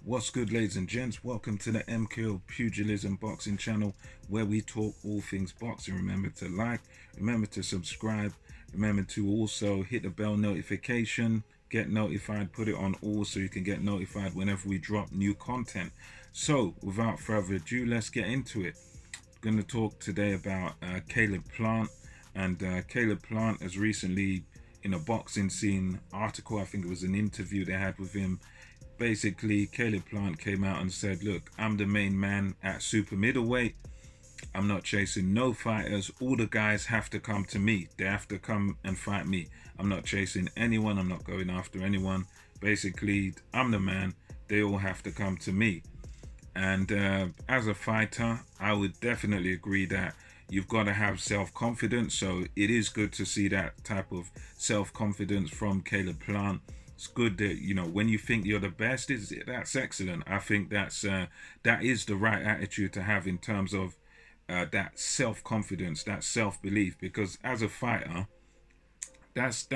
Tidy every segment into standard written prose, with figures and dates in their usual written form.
What's good, ladies and gents? Welcome to the MKO Pugilism Boxing channel, where we talk all things boxing. Remember to like, remember to subscribe, remember to also hit the bell notification, get notified, put it on all so you can get notified whenever we drop new content. So, without further ado, let's get into it. I'm going to talk today about Caleb Plant, and Caleb Plant has recently, in a boxing scene article, I think it was an interview they had with him. Basically, Caleb Plant came out and said, look, I'm the main man at super middleweight. I'm not chasing no fighters. All the guys have to come to me. They have to come and fight me. I'm not chasing anyone. I'm not going after anyone. Basically, I'm the man. They all have to come to me. And as a fighter, I would definitely agree that you've got to have self-confidence. So it is good to see that type of self-confidence from Caleb Plant. It's good that, you know, when you think you're the best, that's excellent. I think that is the right attitude to have in terms of that self-confidence, that self-belief. Because as a fighter, that's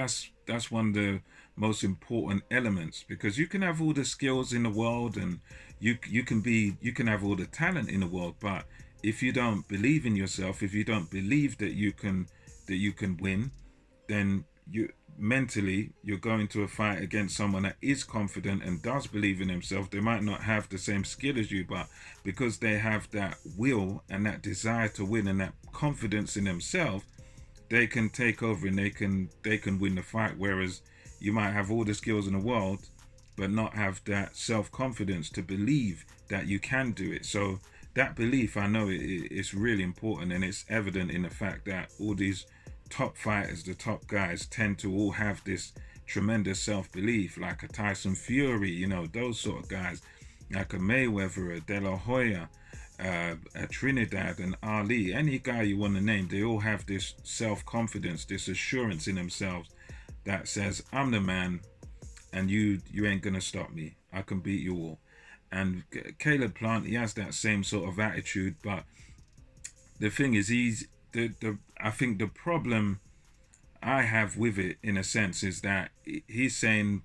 one of the most important elements, because you can have all the skills in the world and you can have all the talent in the world, but if you don't believe in yourself, if you don't believe that you can win, then you're going to a fight against someone that is confident and does believe in himself. They might not have the same skill as you, but because they have that will and that desire to win and that confidence in themselves, they can take over and they can win the fight. Whereas you might have all the skills in the world but not have that self-confidence to believe that you can do it. So that belief, I know it's really important, and it's evident in the fact that all these top fighters, the top guys, tend to all have this tremendous self-belief, like a Tyson Fury, you know, those sort of guys, like a Mayweather, a De La Hoya, a Trinidad and Ali, any guy you want to name. They all have this self-confidence, this assurance in themselves that says, I'm the man and you ain't gonna stop me. I can beat you all. And Caleb Plant, he has that same sort of attitude, but the thing is, I think the problem I have with it, in a sense, is that he's saying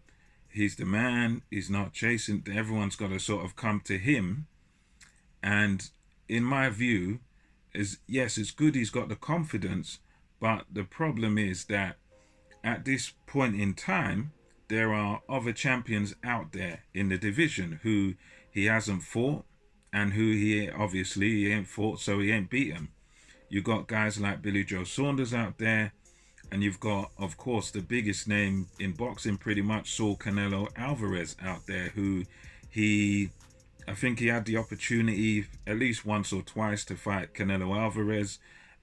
he's the man, he's not chasing, everyone's got to sort of come to him. And in my view, is yes, it's good he's got the confidence, but the problem is that at this point in time, there are other champions out there in the division who he hasn't fought, and who he ain't fought, so he ain't beat him. You got guys like Billy Joe Saunders out there, and you've got, of course, the biggest name in boxing, pretty much, Saul Canelo Alvarez out there, who I think he had the opportunity at least once or twice to fight Canelo Alvarez,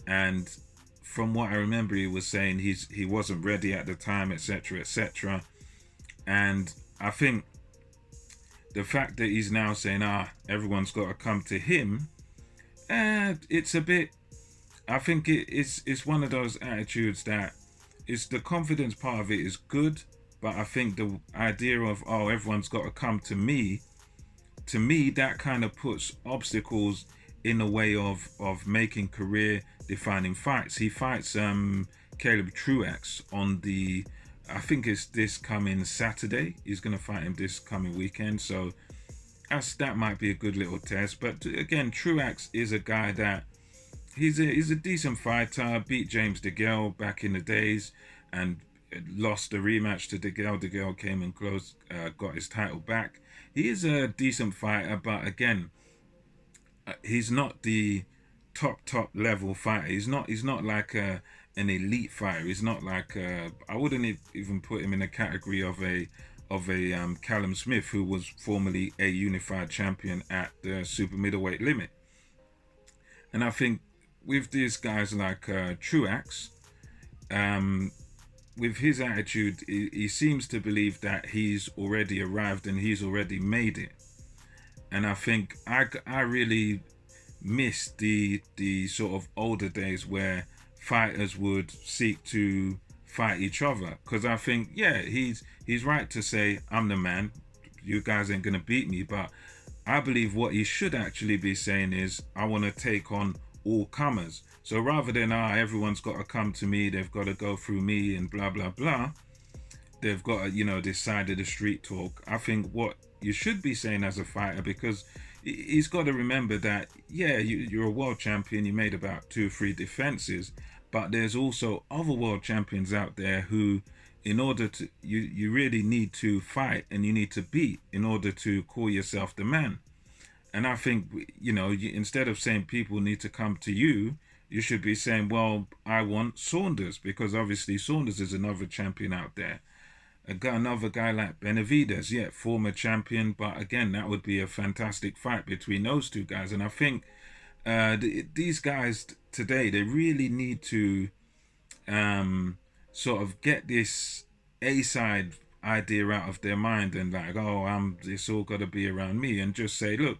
and from what I remember, he was saying he wasn't ready at the time, etc., etc. And I think the fact that he's now saying, everyone's got to come to him, it's a bit, I think it's one of those attitudes that it's the confidence part of it is good, but I think the idea of, everyone's got to come to me, that kind of puts obstacles in the way of making career defining fights. He fights Caleb Truax on the, I think it's this coming Saturday. He's going to fight him this coming weekend, so that might be a good little test. But again, Truax is a guy that he's a decent fighter. Beat James DeGale back in the days and lost the rematch to DeGale. DeGale came and close, got his title back. He is a decent fighter, but again, he's not the top level fighter. He's not like an elite fighter. He's not like I wouldn't even put him in a category of a Callum Smith, who was formerly a unified champion at the super middleweight limit. And I think with these guys like Truax, with his attitude, he seems to believe that he's already arrived and he's already made it. And I think I really miss the sort of older days where fighters would seek to fight each other, because I think, yeah, he's right to say, I'm the man, you guys ain't gonna beat me, but I believe what he should actually be saying is, I want to take on all comers. So rather than everyone's got to come to me, they've got to go through me and blah blah blah, they've got, you know, this side of the street talk. I think what you should be saying as a fighter, because he's got to remember that, yeah, you're a world champion, you made about 2 or 3 defenses, but there's also other world champions out there who, in order to, you really need to fight and you need to beat in order to call yourself the man. And I think, you know, instead of saying people need to come to you, you should be saying, well, I want Saunders, because obviously Saunders is another champion out there. Another guy like Benavidez, yeah, former champion, but again, that would be a fantastic fight between those 2 guys. And I think these guys today, they really need to sort of get this A-side idea out of their mind and like, oh, it's all got to be around me, and just say, look,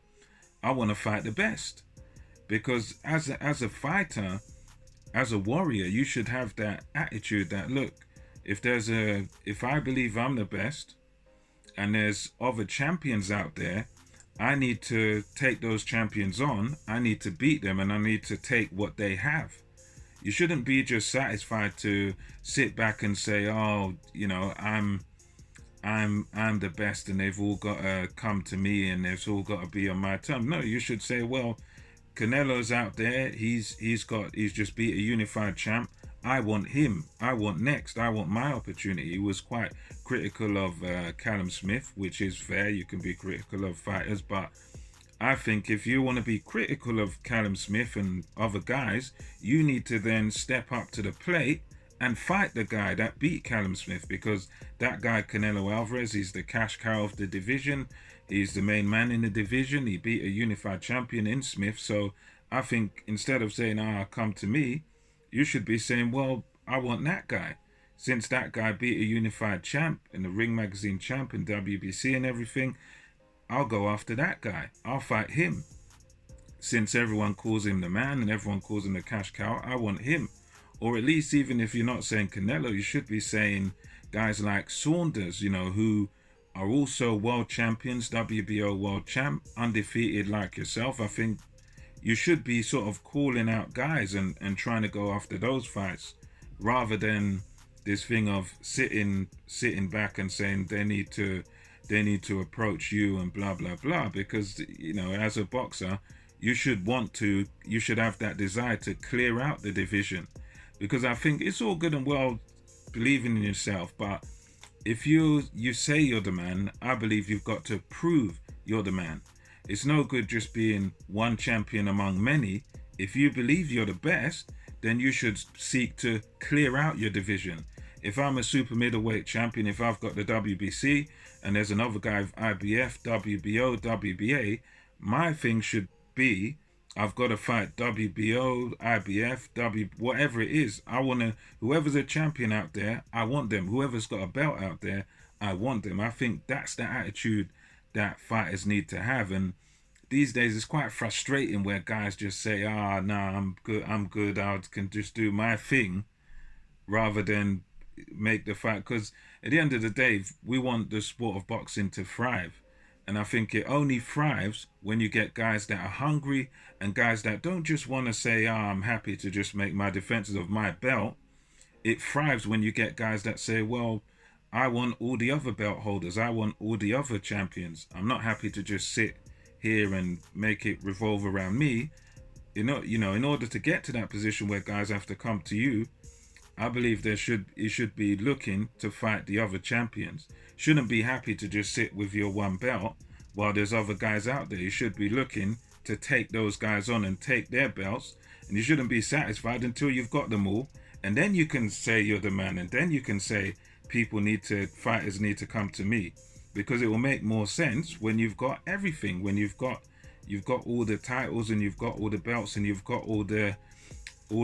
I want to fight the best. Because as a fighter, as a warrior, you should have that attitude that, look, if I believe I'm the best and there's other champions out there, I need to take those champions on, I need to beat them, and I need to take what they have. You shouldn't be just satisfied to sit back and say, oh, you know, I'm the best and they've all got to come to me and they've all got to be on my terms. No, you should say, well, Canelo's out there, he's just beat a unified champ. I want him. I want next. I want my opportunity. He was quite critical of Callum Smith, which is fair. You can be critical of fighters, but I think if you want to be critical of Callum Smith and other guys, you need to then step up to the plate and fight the guy that beat Callum Smith, because that guy, Canelo Alvarez, he's the cash cow of the division. He's the main man in the division. He beat a unified champion in Smith. So I think instead of saying, come to me, you should be saying, well, I want that guy. Since that guy beat a unified champ and the Ring Magazine champ and WBC and everything, I'll go after that guy. I'll fight him. Since everyone calls him the man and everyone calls him the cash cow, I want him. Or at least, even if you're not saying Canelo, you should be saying guys like Saunders, you know, who are also world champions, WBO world champ, undefeated like yourself. I think you should be sort of calling out guys and trying to go after those fights, rather than this thing of sitting back and saying they need to approach you and blah blah blah. Because, you know, as a boxer, you should have that desire to clear out the division. Because I think it's all good and well believing in yourself, but if you say you're the man, I believe you've got to prove you're the man. It's no good just being one champion among many. If you believe you're the best, then you should seek to clear out your division. If I'm a super middleweight champion, if I've got the WBC and there's another guy of IBF, WBO, WBA, my thing should be, I've got to fight WBO, IBF, whatever it is. Whoever's a champion out there, I want them. Whoever's got a belt out there, I want them. I think that's the attitude that fighters need to have. And these days it's quite frustrating where guys just say, nah, I'm good, I can just do my thing, rather than make the fight. Because at the end of the day, we want the sport of boxing to thrive. And I think it only thrives when you get guys that are hungry and guys that don't just want to say, I'm happy to just make my defenses of my belt. It thrives when you get guys that say, well, I want all the other belt holders. I want all the other champions. I'm not happy to just sit here and make it revolve around me. You know, in order to get to that position where guys have to come to you, I believe you should be looking to fight the other champions. Shouldn't be happy to just sit with your one belt while there's other guys out there. You should be looking to take those guys on and take their belts. And you shouldn't be satisfied until you've got them all. And then you can say you're the man. And then you can say fighters need to come to me. Because it will make more sense when you've got everything. When you've got all the titles and you've got all the belts and you've got all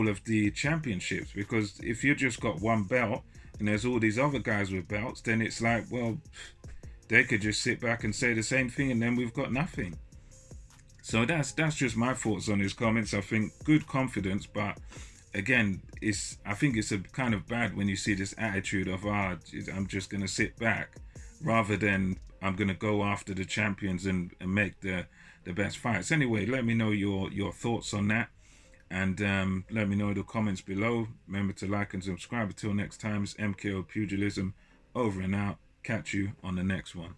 of the championships. Because if you just got one belt and there's all these other guys with belts, then it's like, well, they could just sit back and say the same thing and then we've got nothing. So that's just my thoughts on his comments. I think good confidence, but again, I think it's a kind of bad when you see this attitude of, I'm just going to sit back, rather than I'm going to go after the champions and make the best fights. Anyway, let me know your thoughts on that. And let me know in the comments below. Remember to like and subscribe. Until next time, it's MKO Pugilism Over and out. Catch you on the next one.